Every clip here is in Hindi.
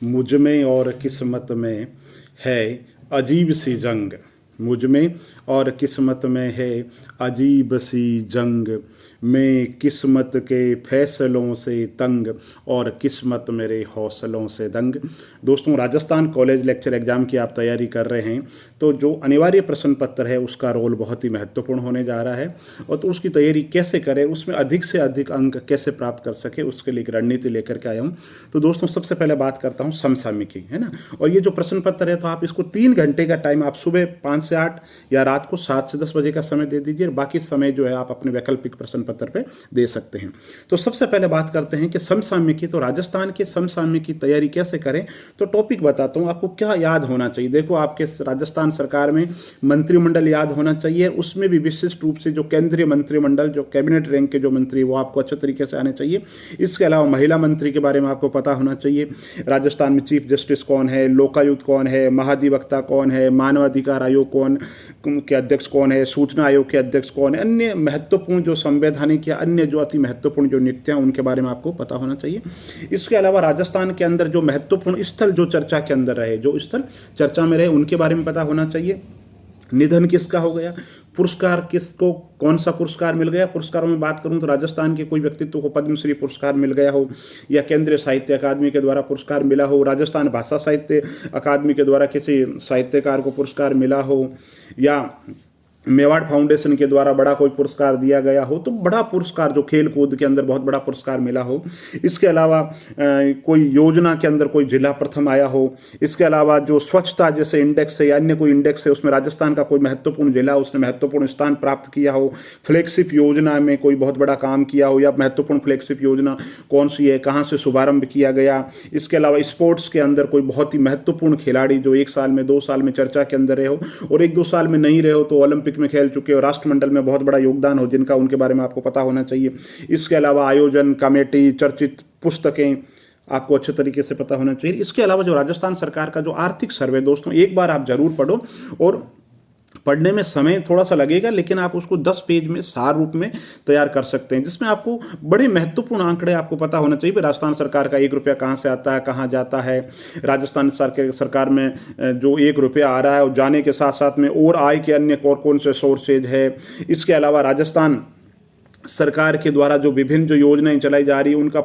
मुझ में और किस्मत में है अजीब सी जंग। मुझ में और किस्मत में है अजीब सी जंग। मैं किस्मत के फैसलों से तंग और किस्मत मेरे हौसलों से दंग। दोस्तों, राजस्थान कॉलेज लेक्चर एग्जाम की आप तैयारी कर रहे हैं तो जो अनिवार्य प्रश्न पत्र है उसका रोल बहुत ही महत्वपूर्ण होने जा रहा है। और तो उसकी तैयारी कैसे करें, उसमें अधिक से अधिक अंक कैसे प्राप्त कर सके, उसके लिए एक रणनीति लेकर के आया हूँ। तो दोस्तों, सबसे पहले बात करता हूँ समसामयिकी, है ना। और ये जो प्रश्न पत्र है तो आप इसको 3 घंटे का टाइम, आप सुबह 5 से 8 या रात को 7 से 10 बजे का समय दे दीजिए, और बाकी समय जो है आप अपने वैकल्पिक प्रश्न पत्र पे दे सकते हैं। तो सबसे पहले बात करते हैं कि समसामयिकी। तो राजस्थान के समसामयिकी की तैयारी कैसे करें, तो टॉपिक बताता हूं आपको क्या याद होना चाहिए। देखो, आपके राजस्थान सरकार में मंत्रिमंडल याद होना चाहिए, उसमें भी विशिष्ट रूप से जो केंद्रीय मंत्रिमंडल, जो कैबिनेट रैंक के जो मंत्री, वो आपको अच्छे तरीके से आने चाहिए। इसके अलावा महिला मंत्री के बारे में आपको पता होना चाहिए। राजस्थान में चीफ जस्टिस कौन है, लोकायुक्त कौन है, महाधिवक्ता कौन है, मानवाधिकार आयोग कौन के अध्यक्ष कौन है, सूचना आयोग के अध्यक्ष कौन है, अन्य महत्वपूर्ण जो संवैधानिक या अन्य जो अति महत्वपूर्ण जो नियुक्तियां, उनके बारे में आपको पता होना चाहिए। इसके अलावा राजस्थान के अंदर जो महत्वपूर्ण स्थल जो चर्चा के अंदर रहे, जो स्थल चर्चा में रहे, उनके बारे में पता होना चाहिए। निधन किसका हो गया, पुरस्कार किसको, कौन सा पुरस्कार मिल गया। पुरस्कारों में बात करूं तो राजस्थान के कोई व्यक्तित्व को पद्मश्री पुरस्कार मिल गया हो, या केंद्रीय साहित्य अकादमी के द्वारा पुरस्कार मिला हो, राजस्थान भाषा साहित्य अकादमी के द्वारा किसी साहित्यकार को पुरस्कार मिला हो, या मेवाड़ फाउंडेशन के द्वारा बड़ा कोई पुरस्कार दिया गया हो, तो बड़ा पुरस्कार जो खेल कूद के अंदर बहुत बड़ा पुरस्कार मिला हो। इसके अलावा कोई योजना के अंदर कोई जिला प्रथम आया हो। इसके अलावा जो स्वच्छता जैसे इंडेक्स है या अन्य कोई इंडेक्स है, उसमें राजस्थान का कोई महत्वपूर्ण जिला, उसने महत्वपूर्ण स्थान प्राप्त किया हो। फ्लैगशिप योजना में कोई बहुत बड़ा काम किया हो, या महत्वपूर्ण फ्लैगशिप योजना कौन सी है, कहाँ से शुभारंभ किया गया। इसके अलावा स्पोर्ट्स के अंदर कोई बहुत ही महत्वपूर्ण खिलाड़ी जो 1 साल में 2 साल में चर्चा के अंदर रहे हो, और 1-2 साल में नहीं रहे हो तो ओलंपिक में खेल चुके हो, राष्ट्रमंडल में बहुत बड़ा योगदान हो जिनका, उनके बारे में आपको पता होना चाहिए। इसके अलावा आयोजन कमेटी, चर्चित पुस्तकें आपको अच्छे तरीके से पता होना चाहिए। इसके अलावा जो राजस्थान सरकार का जो आर्थिक सर्वे, दोस्तों एक बार आप जरूर पढ़ो, और पढ़ने में समय थोड़ा सा लगेगा, लेकिन आप उसको 10 पेज में सार रूप में तैयार कर सकते हैं, जिसमें आपको बड़े महत्वपूर्ण आंकड़े आपको पता होना चाहिए। राजस्थान सरकार का 1 रुपया कहाँ से आता है, कहाँ जाता है। राजस्थान सरकार में जो 1 रुपया आ रहा है, और जाने के साथ साथ में और आय के अन्य कौन से सोर्सेज है। इसके अलावा राजस्थान सरकार के द्वारा जो विभिन्न जो योजनाएं चलाई जा रही है, उनका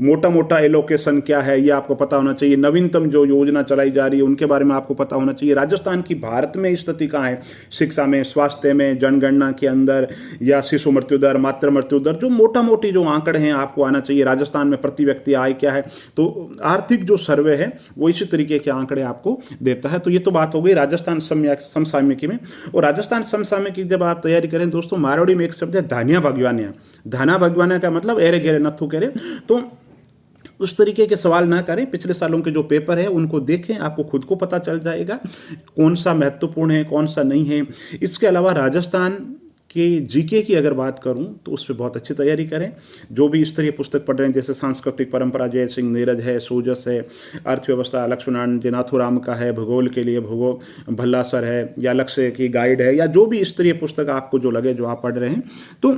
मोटा मोटा एलोकेशन क्या है, ये आपको पता होना चाहिए। नवीनतम जो योजना चलाई जा रही है, उनके बारे में आपको पता होना चाहिए। राजस्थान की भारत में स्थिति कहाँ है, शिक्षा में, स्वास्थ्य में, जनगणना के अंदर, या शिशु मृत्यु दर, मातृ मृत्यु दर, जो मोटा मोटी जो आंकड़े हैं आपको आना चाहिए। राजस्थान में प्रति व्यक्ति आय क्या है। तो आर्थिक जो सर्वे है वो इसी तरीके के आंकड़े आपको देता है। तो ये तो बात हो गई राजस्थान समसामयिकी में। और राजस्थान समसामयिकी जब आप तैयारी करें दोस्तों, मारवाड़ी में एक शब्द है धानिया भगवानिया। धाना भगवानिया का मतलब एरे घेरे नथु करे। तो उस तरीके के सवाल ना करें। पिछले सालों के जो पेपर है उनको देखें, आपको खुद को पता चल जाएगा कौन सा महत्वपूर्ण है, कौन सा नहीं है। इसके अलावा राजस्थान के जीके की अगर बात करूं तो उस पर बहुत अच्छी तैयारी करें। जो भी स्तरीय पुस्तक पढ़ रहे हैं, जैसे सांस्कृतिक परंपरा जय सिंह नीरज है, सोजस है, अर्थव्यवस्था लक्ष्मण जी नाथुराम का है, भूगोल के लिए भूगोल भल्लासर है, या लक्ष्य की गाइड है, या जो भी स्तरीय पुस्तक आपको जो लगे, जो आप पढ़ रहे हैं, तो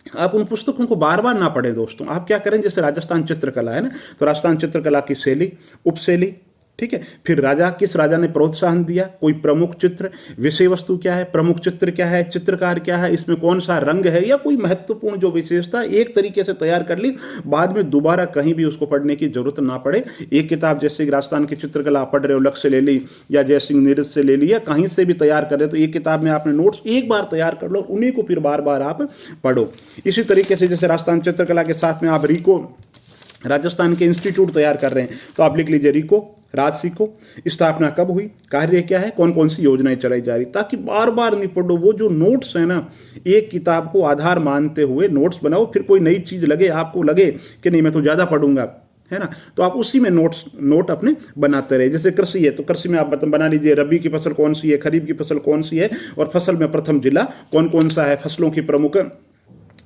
आप उन पुस्तकों को बार बार ना पढ़ें दोस्तों। आप क्या करें, जैसे राजस्थान चित्रकला है ना, तो राजस्थान चित्रकला की शैली, उपशैली, ठीक है। फिर राजा, किस राजा ने प्रोत्साहन दिया, कोई प्रमुख चित्र, विषय वस्तु क्या है, प्रमुख चित्र क्या है, चित्रकार क्या है, इसमें कौन सा रंग है, या कोई महत्वपूर्ण जो विशेषता एक तरीके से तैयार कर ली, बाद में दोबारा कहीं भी उसको पढ़ने की जरूरत ना पड़े। एक किताब जैसे राजस्थान की चित्रकला पढ़ रहे हो, लक्ष्य ले ली या जय सिंह नीरज से ले ली, या कहीं से भी तैयार कर रहे, तो एक किताब में आपने नोट्स एक बार तैयार कर लो, उन्हीं को फिर बार बार आप पढ़ो। इसी तरीके से जैसे राजस्थान चित्रकला के साथ में आप रिको, राजस्थान के इंस्टीट्यूट तैयार कर रहे हैं, तो आप लिख लीजिए रिको, राजसी को स्थापना कब हुई, कार्य क्या है, कौन कौन सी योजनाएं चलाई जा रही, ताकि बार बार नहीं पढ़ो। वो जो नोट्स है ना, एक किताब को आधार मानते हुए नोट्स बनाओ। फिर कोई नई चीज लगे, आपको लगे कि नहीं मैं तो ज्यादा पढ़ूंगा, है ना, तो आप उसी में नोट अपने बनाते रहे। जैसे कृषि है, तो कृषि में आप बना लीजिए रबी की फसल कौन सी है, खरीफ की फसल कौन सी है, और फसल में प्रथम जिला कौन कौन सा है, फसलों की प्रमुख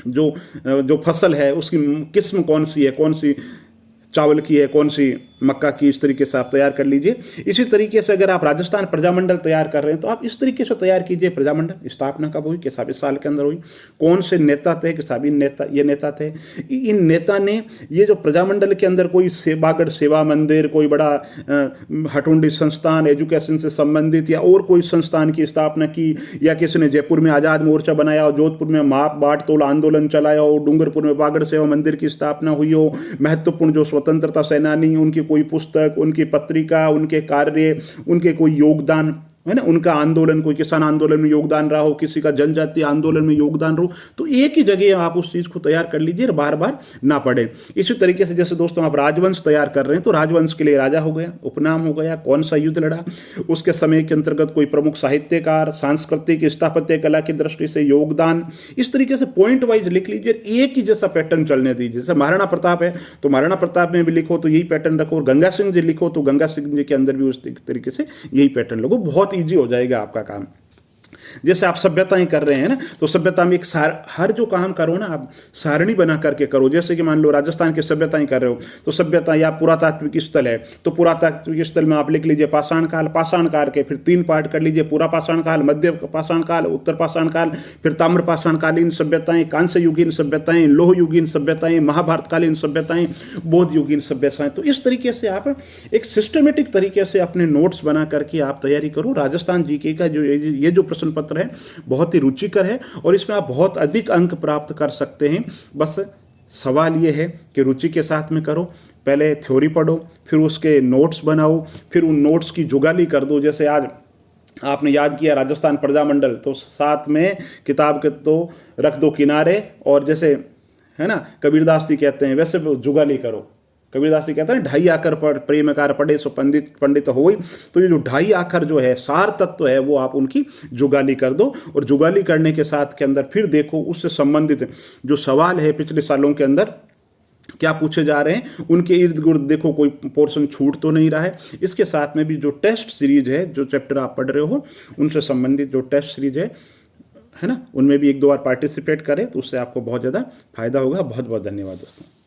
जो फसल है उसकी किस्म कौन सी है, कौन सी चावल की है, कौन सी मक्का की इस तरीके से आप तैयार कर लीजिए। इसी तरीके से अगर आप राजस्थान प्रजामंडल तैयार कर रहे हैं तो आप इस तरीके से तैयार कीजिए। प्रजामंडल स्थापना कब हुई, कि साहब इस साल के अंदर हुई, कौन से नेता थे, कि साहब ये नेता थे, इन नेता ने ये जो प्रजामंडल के अंदर कोई सेवागढ़ सेवा मंदिर, कोई बड़ा हटुंडी संस्थान एजुकेशन से संबंधित या और कोई संस्थान की स्थापना की, या किसी ने जयपुर में आज़ाद मोर्चा बनाया और जोधपुर में माप बाट तोड़ आंदोलन चलाया हो, डूंगरपुर में बागड़ सेवा मंदिर की स्थापना हुई हो, महत्वपूर्ण जो स्वतंत्रता सेनानी उनकी कोई पुस्तक, उनकी पत्रिका, उनके कार्य, उनके कोई योगदान है ना, उनका आंदोलन, कोई किसान आंदोलन में योगदान रहा हो, किसी का जनजातीय आंदोलन में योगदान रहो, तो एक ही जगह आप उस चीज़ को तैयार कर लीजिए और बार बार ना पढ़ें। इसी तरीके से जैसे दोस्तों आप राजवंश तैयार कर रहे हैं तो राजवंश के लिए राजा हो गया, उपनाम हो गया, कौन सा युद्ध लड़ा, उसके समय के अंतर्गत कोई प्रमुख साहित्यकार, सांस्कृतिक स्थापत्य कला की दृष्टि से योगदान, इस तरीके से पॉइंट वाइज लिख लीजिए। एक ही जैसा पैटर्न चलने दीजिए। जैसे महाराणा प्रताप है तो महाराणा प्रताप में भी लिखो तो यही पैटर्न रखो, और गंगा सिंह जी लिखो तो गंगा सिंह जी के अंदर भी उस तरीके से यही पैटर्न लगो। बहुत ईजी हो जाएगा आपका काम। जैसे आप सभ्यताएं कर रहे हैं ना, तो सभ्यता में एक हर जो काम करो ना आप सारणी बना करके करो। जैसे कि मान लो राजस्थान की सभ्यताएं कर रहे हो तो सभ्यता या पुरातात्विक स्थल है तो पुरातात्विक स्थल में आप लिख लीजिए पाषाण काल, पाषाण काल के फिर 3 पार्ट कर लीजिए, पूरा पाषाण काल, मध्य पाषाण काल, उत्तर पाषाण काल, फिर ताम्र पाषाण कालीन सभ्यताएं, कांस्य युगीन सभ्यताएं, लोह युगीन सभ्यताएं, महाभारतकालीन सभ्यताएं, बौद्ध युगीन सभ्यताएं। तो इस तरीके से आप एक सिस्टमेटिक तरीके से अपने नोट्स बना करके आप तैयारी करो। राजस्थान जीके का जो ये जो प्रश्न पत्र है बहुत ही रुचिकर है और इसमें आप बहुत अधिक अंक प्राप्त कर सकते हैं। बस सवाल ये है कि रुचि के साथ में करो। पहले थ्योरी पढ़ो, फिर उसके नोट्स बनाओ, फिर उन नोट्स की जुगाली कर दो। जैसे आज आपने याद किया राजस्थान प्रजामंडल, तो साथ में किताब के तो रख दो किनारे, और जैसे है ना कबीरदास जी कहते हैं वैसे जुगाली करो। कबीरदास जी कहते हैं 2.5 आखर प्रेमकार पढ़े सो पंडित होई। तो ये जो 2.5 आखर जो है सार तत्व है वो आप उनकी जुगाली कर दो, और जुगाली करने के साथ के अंदर फिर देखो उससे संबंधित जो सवाल है पिछले सालों के अंदर क्या पूछे जा रहे हैं, उनके इर्द गिर्द देखो कोई पोर्शन छूट तो नहीं रहा है। इसके साथ में भी जो टेस्ट सीरीज है, जो चैप्टर आप पढ़ रहे हो उनसे संबंधित जो टेस्ट सीरीज है ना, उनमें भी 1-2 बार पार्टिसिपेट करें तो उससे आपको बहुत ज़्यादा फायदा होगा। बहुत बहुत धन्यवाद दोस्तों।